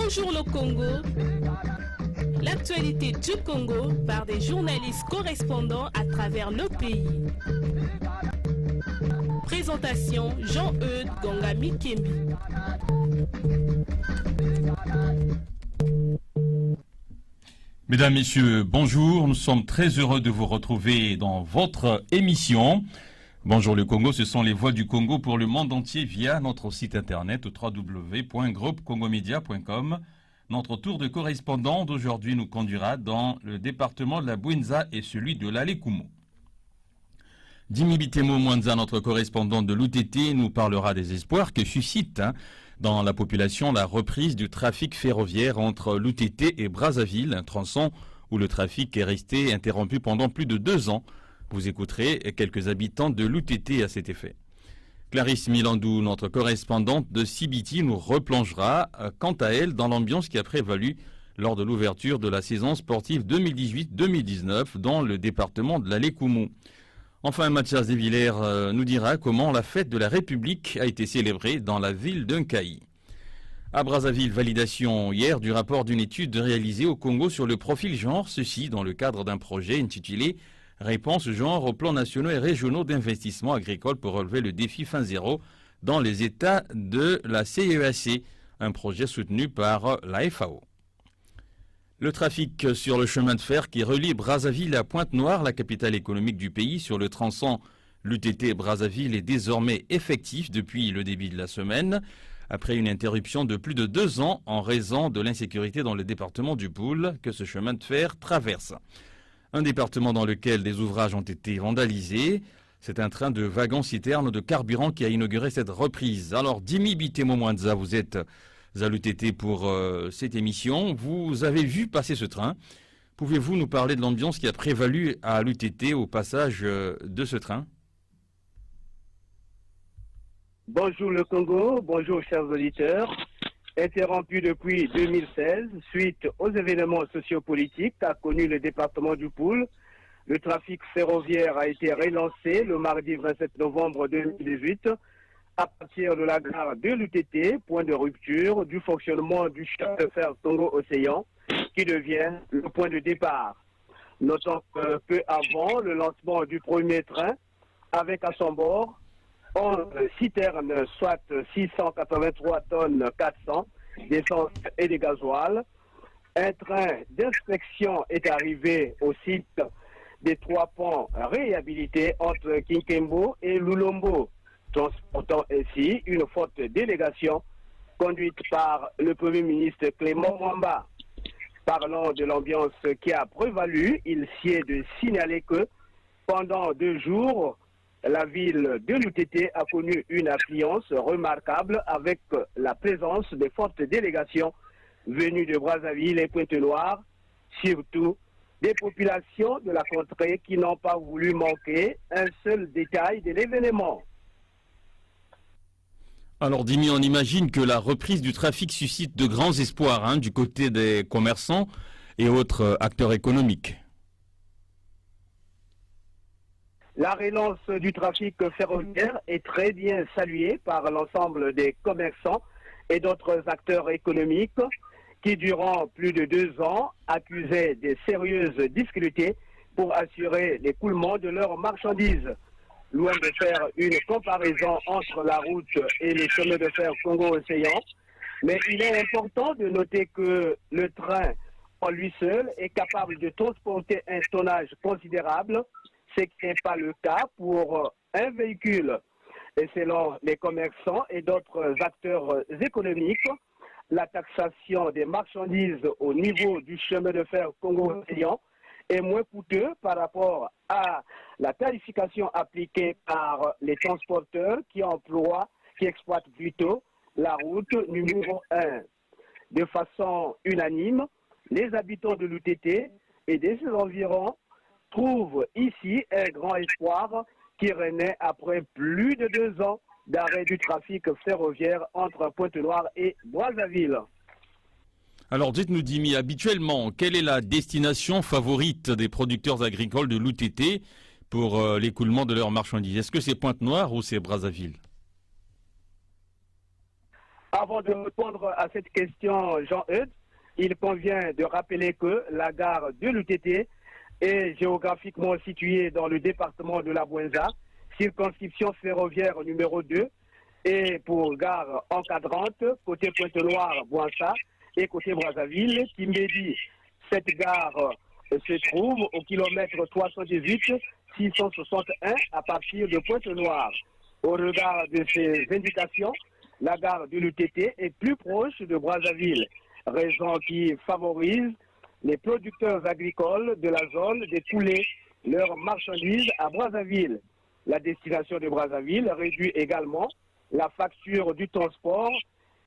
Bonjour le Congo. L'actualité du Congo par des journalistes correspondants à travers le pays. Présentation Jean-Eudes Gongami Kembi. Mesdames, Messieurs, bonjour. Nous sommes très heureux de vous retrouver dans votre émission. Bonjour le Congo, ce sont les voix du Congo pour le monde entier via notre site internet au www.groupecongomedia.com. Notre tour de correspondant d'aujourd'hui nous conduira dans le département de la Bouenza et celui de l'Alekumo. Dimi Bitemo Mwanza, notre correspondant de l'UTT, nous parlera des espoirs que suscite dans la population la reprise du trafic ferroviaire entre l'UTT et Brazzaville, un tronçon où le trafic est resté interrompu pendant plus de 2 ans. Vous écouterez quelques habitants de l'UTT à cet effet. Clarisse Milandou, notre correspondante de CBT, nous replongera quant à elle dans l'ambiance qui a prévalu lors de l'ouverture de la saison sportive 2018-2019 dans le département de l'Alekumo. Enfin, Mathias Desvillers nous dira comment la fête de la République a été célébrée dans la ville d'Unkaï. À Brazzaville, validation hier du rapport d'une étude réalisée au Congo sur le profil genre, ceci dans le cadre d'un projet intitulé « Réponse genre aux plans nationaux et régionaux d'investissement agricole pour relever le défi fin zéro dans les États de la CEAC », un projet soutenu par la FAO. Le trafic sur le chemin de fer qui relie Brazzaville à Pointe-Noire, la capitale économique du pays, sur le tronçon l'UTT Brazzaville est désormais effectif depuis le début de la semaine, après une interruption de plus de 2 ans en raison de l'insécurité dans le département du Poul que ce chemin de fer traverse. Un département dans lequel des ouvrages ont été vandalisés. C'est un train de wagons-citernes de carburant qui a inauguré cette reprise. Alors, Dimi Bitemo Mwanza, vous êtes à l'UTT pour cette émission. Vous avez vu passer ce train. Pouvez-vous nous parler de l'ambiance qui a prévalu à l'UTT au passage de ce train? Bonjour le Congo, bonjour chers auditeurs. Interrompu depuis 2016, suite aux événements sociopolitiques qu'a connu le département du Poul, le trafic ferroviaire a été relancé le mardi 27 novembre 2018 à partir de la gare de l'UTT, point de rupture du fonctionnement du chemin de fer Congo-Océan, qui devient le point de départ. Notons que peu avant le lancement du premier train, avec à son bord 11 citernes, soit 683 tonnes 400 d'essence et de gasoil. Un train d'inspection est arrivé au site des 3 ponts réhabilités entre Kinkembo et Lulombo, transportant ainsi une forte délégation conduite par le Premier ministre Clément Mwamba. Parlant de l'ambiance qui a prévalu, il sied de signaler que pendant 2 jours, la ville de l'UTT a connu une affluence remarquable avec la présence de fortes délégations venues de Brazzaville et Pointe-Noire, surtout des populations de la contrée qui n'ont pas voulu manquer un seul détail de l'événement. Alors Dimi, on imagine que la reprise du trafic suscite de grands espoirs du côté des commerçants et autres acteurs économiques. La relance du trafic ferroviaire est très bien saluée par l'ensemble des commerçants et d'autres acteurs économiques qui, durant plus de 2 ans, accusaient de sérieuses difficultés pour assurer l'écoulement de leurs marchandises. Loin de faire une comparaison entre la route et les chemins de fer Congo-Océan, mais il est important de noter que le train, en lui seul, est capable de transporter un tonnage considérable, ce qui n'est pas le cas pour un véhicule. Et selon les commerçants et d'autres acteurs économiques, la taxation des marchandises au niveau du chemin de fer Congo-Océan est moins coûteux par rapport à la tarification appliquée par les transporteurs qui exploitent plutôt la route numéro 1. De façon unanime, les habitants de l'UTT et de ses environs trouvent ici un grand espoir qui renaît après plus de 2 ans d'arrêt du trafic ferroviaire entre Pointe-Noire et Brazzaville. Alors dites-nous Dimi, habituellement, quelle est la destination favorite des producteurs agricoles de l'UTT pour l'écoulement de leurs marchandises? Est-ce que c'est Pointe-Noire ou c'est Brazzaville? Avant de répondre à cette question, Jean-Eudes, il convient de rappeler que la gare de l'UTT est géographiquement située dans le département de la Bouenza, circonscription ferroviaire numéro 2, et pour gare encadrante, côté Pointe-Noire, Bouenza, et côté Brazzaville, qui médit. Cette gare se trouve au kilomètre 318 661 à partir de Pointe-Noire. Au regard de ces indications, la gare de l'UTT est plus proche de Brazzaville, raison qui favorise les producteurs agricoles de la zone d'écouler leurs marchandises à Brazzaville. La destination de Brazzaville réduit également la facture du transport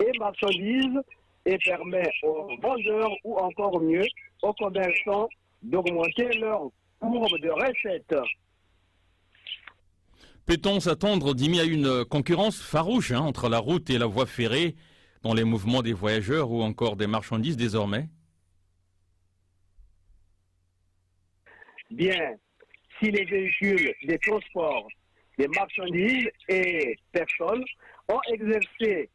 et marchandises et permet aux vendeurs ou encore mieux aux commerçants d'augmenter leur courbe de recettes. Peut-on s'attendre, Dimi, à une concurrence farouche entre la route et la voie ferrée dans les mouvements des voyageurs ou encore des marchandises désormais? Bien, si les véhicules des transports, des marchandises et personnes ont exercé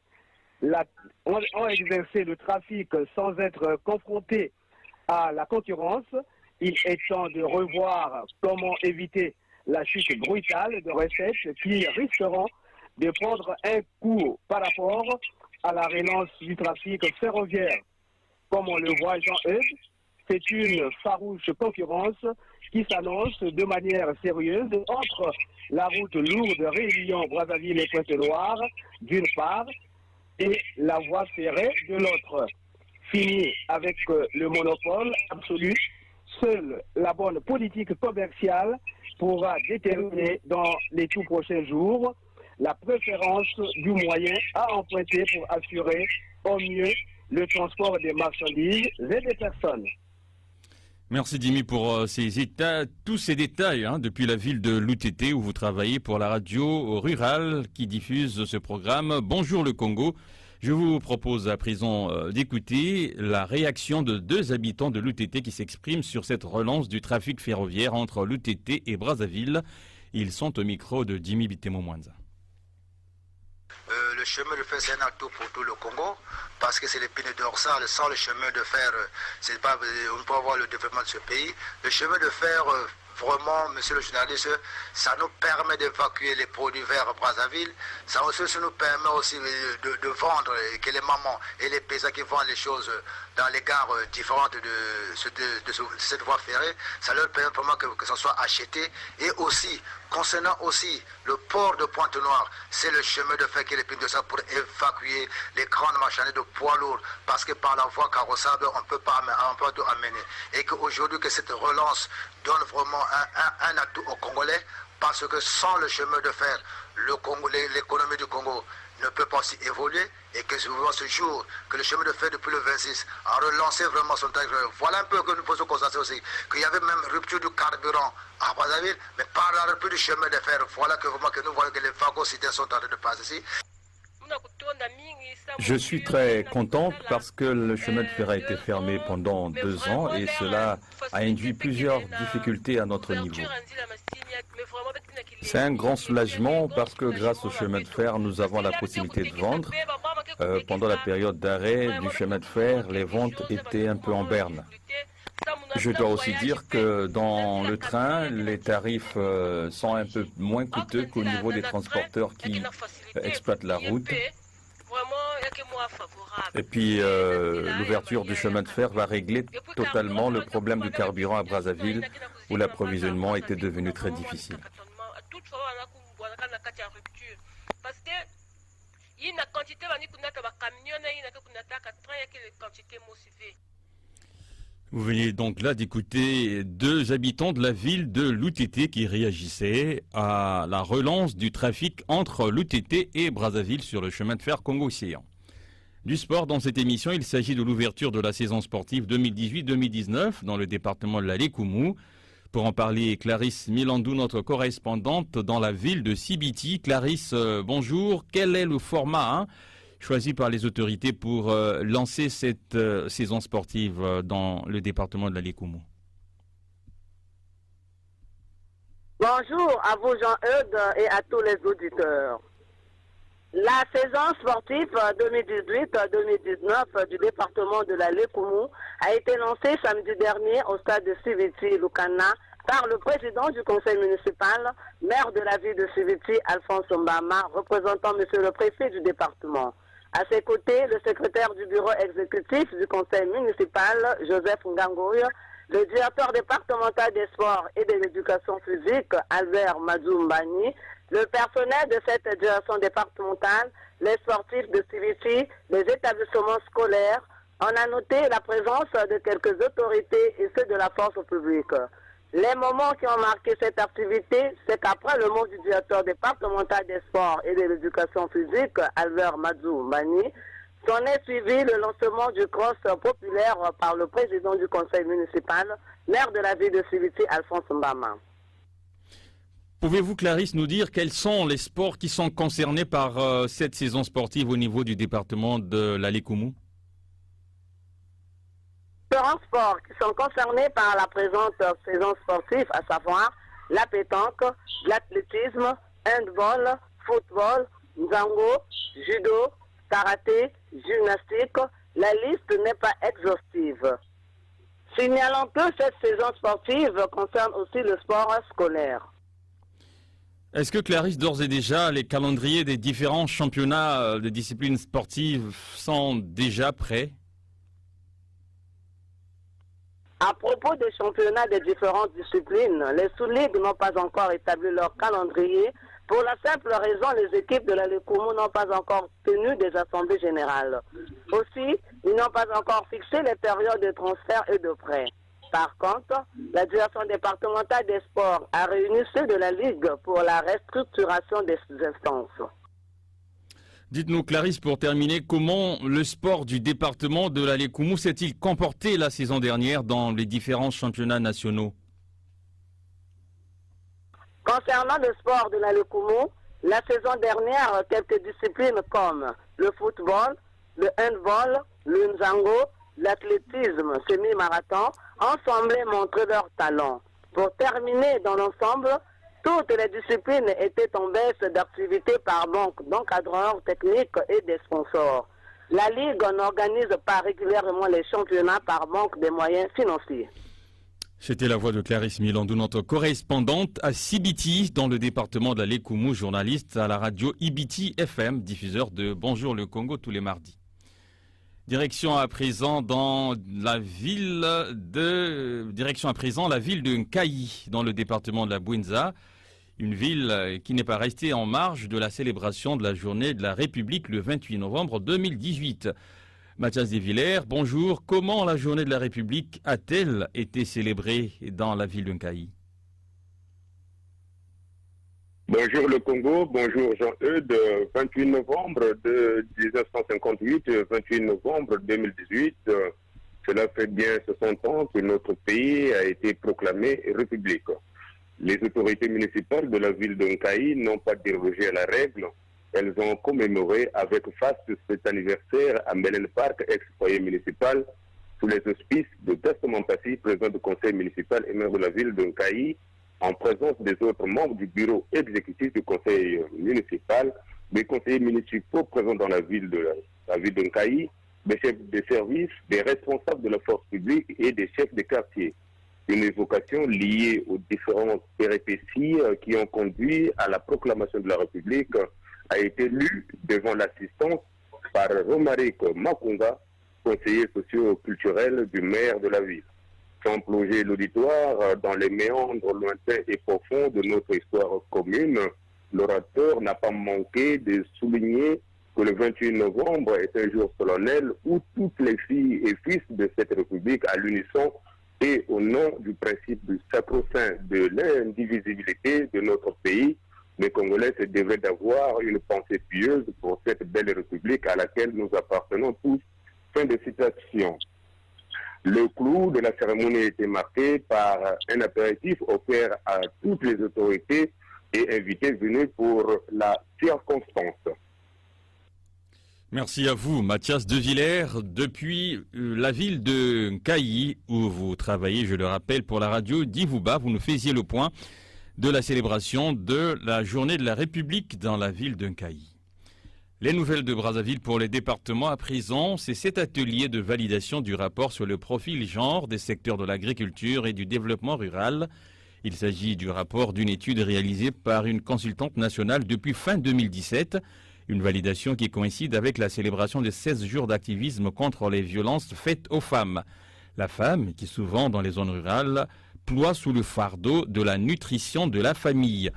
le trafic sans être confrontés à la concurrence, il est temps de revoir comment éviter la chute brutale de recettes qui risqueront de prendre un coup par rapport à la relance du trafic ferroviaire. Comme on le voit, Jean-Eudes, c'est une farouche concurrence qui s'annonce de manière sérieuse entre la route lourde Réunion, Brazzaville et Pointe-Noire d'une part et la voie ferrée de l'autre. Fini avec le monopole absolu, seule la bonne politique commerciale pourra déterminer dans les tout prochains jours la préférence du moyen à emprunter pour assurer au mieux le transport des marchandises et des personnes. Merci Dimi pour tous ces détails depuis la ville de l'UTT où vous travaillez pour la radio rurale qui diffuse ce programme. Bonjour le Congo. Je vous propose à présent d'écouter la réaction de deux habitants de l'UTT qui s'expriment sur cette relance du trafic ferroviaire entre l'UTT et Brazzaville. Ils sont au micro de Dimi Bitemo Mwanza. Le chemin de fer, c'est un atout pour tout le Congo, parce que c'est l'épine dorsale. Sans le chemin de fer, on ne peut avoir le développement de ce pays. Le chemin de fer, vraiment, monsieur le journaliste, ça nous permet d'évacuer les produits vers Brazzaville. Ça aussi nous permet aussi de vendre, que les mamans et les paysans qui vendent les choses dans les gares différentes de cette voie ferrée, ça leur permet vraiment que ça soit acheté. Et aussi, concernant aussi le port de Pointe-Noire, c'est le chemin de fer qui est l'épine de ça pour évacuer les grandes marchandises de poids lourds, parce que par la voie carrossable, on ne peut pas tout amener. Et qu'aujourd'hui, que cette relance donne vraiment un atout aux Congolais, parce que sans le chemin de fer, l'économie du Congo ne peut pas aussi évoluer, et que ce jour que le chemin de fer depuis le 26 a relancé vraiment son trajet. Voilà un peu que nous pouvons constater aussi qu'il y avait même rupture du carburant à Brazzaville, mais par la rupture du chemin de fer, voilà que vraiment que nous voyons que les wagons cités sont en train de passer ici. Je suis très contente parce que le chemin de fer a été fermé pendant 2 ans et cela a induit plusieurs difficultés à notre niveau. C'est un grand soulagement parce que grâce au chemin de fer, nous avons la possibilité de vendre. Pendant la période d'arrêt du chemin de fer, les ventes étaient un peu en berne. Je dois aussi dire que dans le train, les tarifs sont un peu moins coûteux qu'au niveau des transporteurs qui exploitent la route. Et puis l'ouverture du chemin de fer va régler totalement le problème du carburant à Brazzaville où l'approvisionnement était devenu très difficile. Vous venez donc là d'écouter deux habitants de la ville de l'UTT qui réagissaient à la relance du trafic entre l'UTT et Brazzaville sur le chemin de fer Congo-Océan. Du sport dans cette émission, il s'agit de l'ouverture de la saison sportive 2018-2019 dans le département de l'Alé-Koumou. Pour en parler, Clarisse Milandou, notre correspondante dans la ville de Sibiti. Clarisse, bonjour. Quel est le format choisi par les autorités pour lancer cette saison sportive dans le département de l'Alé-Koumou? Bonjour à vous Jean-Eudes et à tous les auditeurs. La saison sportive 2018-2019 du département de la Lékoumou a été lancée samedi dernier au stade de Siviti, Lukana, par le président du conseil municipal, maire de la ville de Siviti, Alphonse Mbama, représentant monsieur le préfet du département. À ses côtés, le secrétaire du bureau exécutif du conseil municipal, Joseph Ngangoy, le directeur départemental des sports et de l'éducation physique, Albert Madoumbani, le personnel de cette direction départementale, les sportifs de Siviti, les établissements scolaires. On a noté la présence de quelques autorités et ceux de la force publique. Les moments qui ont marqué cette activité, c'est qu'après le mot du directeur départemental des sports et de l'éducation physique, Albert Madoumbani, s'en est suivi le lancement du cross populaire par le président du conseil municipal, maire de la ville de Siviti, Alphonse Mbama. Pouvez-vous, Clarisse, nous dire quels sont les sports qui sont concernés par cette saison sportive au niveau du département de la Lékoumou? Différents sports qui sont concernés par la présente saison sportive, à savoir la pétanque, l'athlétisme, handball, football, nzango, judo, karaté, gymnastique. La liste n'est pas exhaustive. Signalons que cette saison sportive concerne aussi le sport scolaire. Est-ce que, Clarisse, d'ores et déjà, les calendriers des différents championnats de disciplines sportives sont déjà prêts? À propos des championnats des différentes disciplines, les sous-ligues n'ont pas encore établi leur calendrier. Pour la simple raison, les équipes de la Lékoumou n'ont pas encore tenu des assemblées générales. Aussi, ils n'ont pas encore fixé les périodes de transfert et de prêt. Par contre, la direction départementale des sports a réuni ceux de la Ligue pour la restructuration des instances. Dites-nous, Clarisse, pour terminer, comment le sport du département de la Lékoumou s'est-il comporté la saison dernière dans les différents championnats nationaux? Concernant le sport de la Lékoumou, la saison dernière, quelques disciplines comme le football, le handball, le nzango, l'athlétisme semi-marathon ont semblé montrer leur talent. Pour terminer dans l'ensemble, toutes les disciplines étaient en baisse d'activité par manque d'encadreurs techniques et des sponsors. La Ligue n'organise pas régulièrement les championnats par manque de moyens financiers. C'était la voix de Clarisse Milandou, notre correspondante à Sibiti, dans le département de la Lékoumou, journaliste à la radio Ibiti FM, diffuseur de Bonjour le Congo tous les mardis. Direction à présent la ville de Nkayi, dans le département de la Bouinza, une ville qui n'est pas restée en marge de la célébration de la journée de la République le 28 novembre 2018. Mathias Desvillers, bonjour. Comment la journée de la République a-t-elle été célébrée dans la ville de Nkayi? Bonjour le Congo, bonjour Jean-Eudes. 28 novembre de 1958, 28 novembre 2018, cela fait bien 60 ans que notre pays a été proclamé république. Les autorités municipales de la ville de Nkayi n'ont pas dérogé à la règle. Elles ont commémoré avec faste cet anniversaire à Melen Park, ex-foyer municipal, sous les auspices de Testament Passy, président du conseil municipal et maire de la ville de Nkayi, en présence des autres membres du bureau exécutif du conseil municipal, des conseillers municipaux présents dans la ville de Nkayi, des chefs de service, des responsables de la force publique et des chefs de quartier. Une évocation liée aux différentes péripéties qui ont conduit à la proclamation de la République a été lue devant l'assistance par Romaric Makunga, conseiller socio-culturel du maire de la ville. Sans plonger l'auditoire dans les méandres lointains et profonds de notre histoire commune, l'orateur n'a pas manqué de souligner que le 28 novembre est un jour solennel où toutes les filles et fils de cette République, à l'unisson et au nom du principe du sacro-saint de l'indivisibilité de notre pays, les Congolais se devraient d'avoir une pensée pieuse pour cette belle République à laquelle nous appartenons tous. Fin de citation. Le clou de la cérémonie a été marqué par un apéritif offert à toutes les autorités et invités venus pour la circonstance. Merci à vous, Mathias Desvillers, depuis la ville de Nkayi, où vous travaillez, je le rappelle, pour la radio d'Ivouba. Vous nous faisiez le point de la célébration de la journée de la République dans la ville de Nkayi. Les nouvelles de Brazzaville pour les départements à présent, c'est cet atelier de validation du rapport sur le profil genre des secteurs de l'agriculture et du développement rural. Il s'agit du rapport d'une étude réalisée par une consultante nationale depuis fin 2017, une validation qui coïncide avec la célébration des 16 jours d'activisme contre les violences faites aux femmes. La femme, qui souvent dans les zones rurales, ploie sous le fardeau de la nutrition de la famille.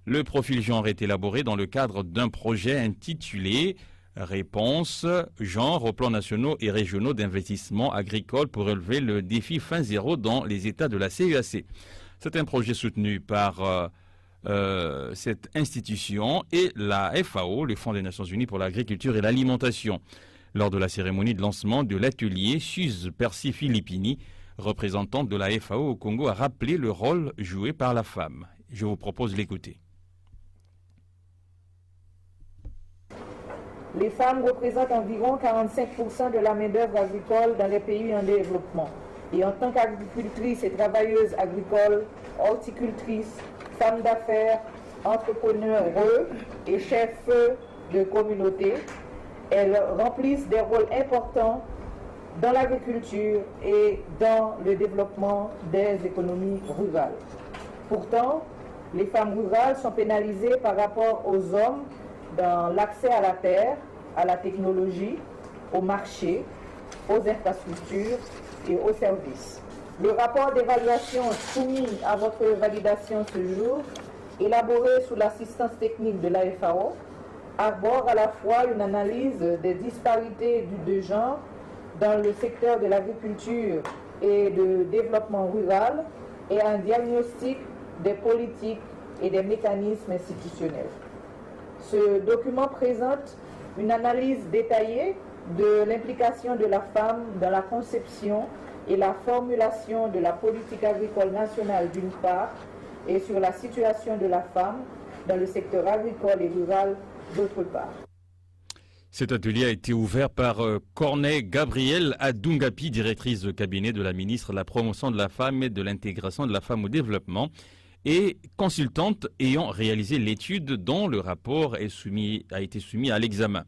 Le profil genre est élaboré dans le cadre d'un projet intitulé « Réponse genre aux plans nationaux et régionaux d'investissement agricole pour relever le défi fin zéro dans les États de la CEAC ». C'est un projet soutenu par cette institution et la FAO, le Fonds des Nations Unies pour l'agriculture et l'alimentation. Lors de la cérémonie de lancement de l'atelier, Suze Percy Filippini, représentante de la FAO au Congo, a rappelé le rôle joué par la femme. Je vous propose de l'écouter. Les femmes représentent environ 45% de la main-d'œuvre agricole dans les pays en développement. Et en tant qu'agricultrices et travailleuses agricoles, horticultrices, femmes d'affaires, entrepreneurs et chefs de communauté, elles remplissent des rôles importants dans l'agriculture et dans le développement des économies rurales. Pourtant, les femmes rurales sont pénalisées par rapport aux hommes dans l'accès à la terre, à la technologie, au marché, aux infrastructures et aux services. Le rapport d'évaluation soumis à votre validation ce jour, élaboré sous l'assistance technique de la FAO, arbore à la fois une analyse des disparités de genre dans le secteur de l'agriculture et de développement rural et un diagnostic des politiques et des mécanismes institutionnels. Ce document présente une analyse détaillée de l'implication de la femme dans la conception et la formulation de la politique agricole nationale d'une part et sur la situation de la femme dans le secteur agricole et rural d'autre part. Cet atelier a été ouvert par Corneille Gabrielle Adungapi, directrice de cabinet de la ministre de la Promotion de la Femme et de l'Intégration de la Femme au Développement, et consultante ayant réalisé l'étude dont le rapport a été soumis à l'examen.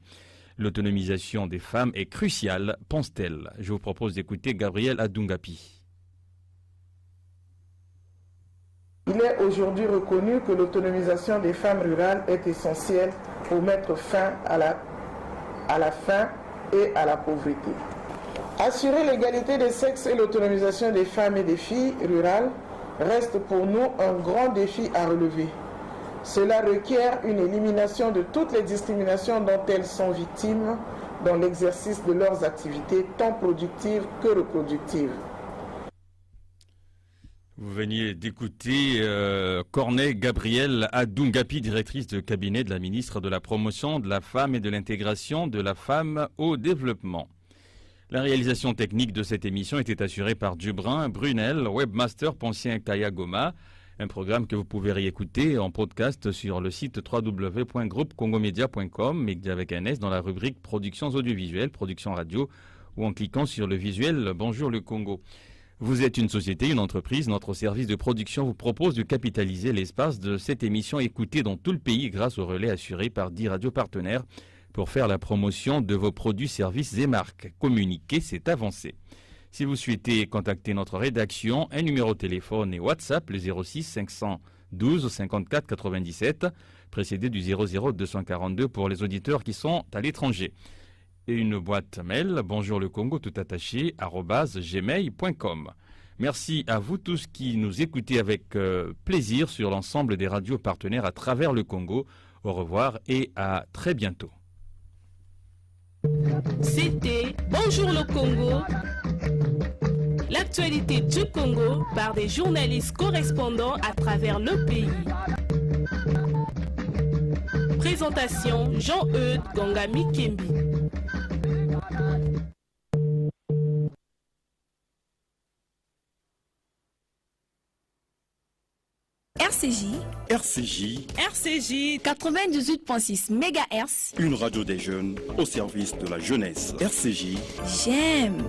L'autonomisation des femmes est cruciale, pense-t-elle. Je vous propose d'écouter Gabrielle Adungapi. Il est aujourd'hui reconnu que l'autonomisation des femmes rurales est essentielle pour mettre fin à la faim et à la pauvreté. Assurer l'égalité des sexes et l'autonomisation des femmes et des filles rurales reste pour nous un grand défi à relever. Cela requiert une élimination de toutes les discriminations dont elles sont victimes dans l'exercice de leurs activités tant productives que reproductives. Vous veniez d'écouter Corneille Gabrielle Adungapi, directrice de cabinet de la ministre de la Promotion de la Femme et de l'Intégration de la Femme au Développement. La réalisation technique de cette émission était assurée par Dubrin Brunel, webmaster Poncien Kaya Goma, un programme que vous pouvez réécouter en podcast sur le site www.groupecongomedia.com, média avec un S, dans la rubrique Productions audiovisuelles, Productions radio, ou en cliquant sur le visuel Bonjour le Congo. Vous êtes une société, une entreprise, notre service de production vous propose de capitaliser l'espace de cette émission écoutée dans tout le pays grâce au relais assuré par 10 radios partenaires pour faire la promotion de vos produits, services et marques. Communiquer, c'est avancer. Si vous souhaitez contacter notre rédaction, un numéro de téléphone et WhatsApp, le 06 512 54 97, précédé du 00 242 pour les auditeurs qui sont à l'étranger. Et une boîte mail, bonjour le Congo tout attaché, @gmail.com. Merci à vous tous qui nous écoutez avec plaisir sur l'ensemble des radios partenaires à travers le Congo. Au revoir et à très bientôt. C'était Bonjour le Congo, l'actualité du Congo par des journalistes correspondants à travers le pays. Présentation Jean-Eudes Gongami Kembi. RCJ 98.6 MHz. Une radio des jeunes au service de la jeunesse. RCJ, j'aime.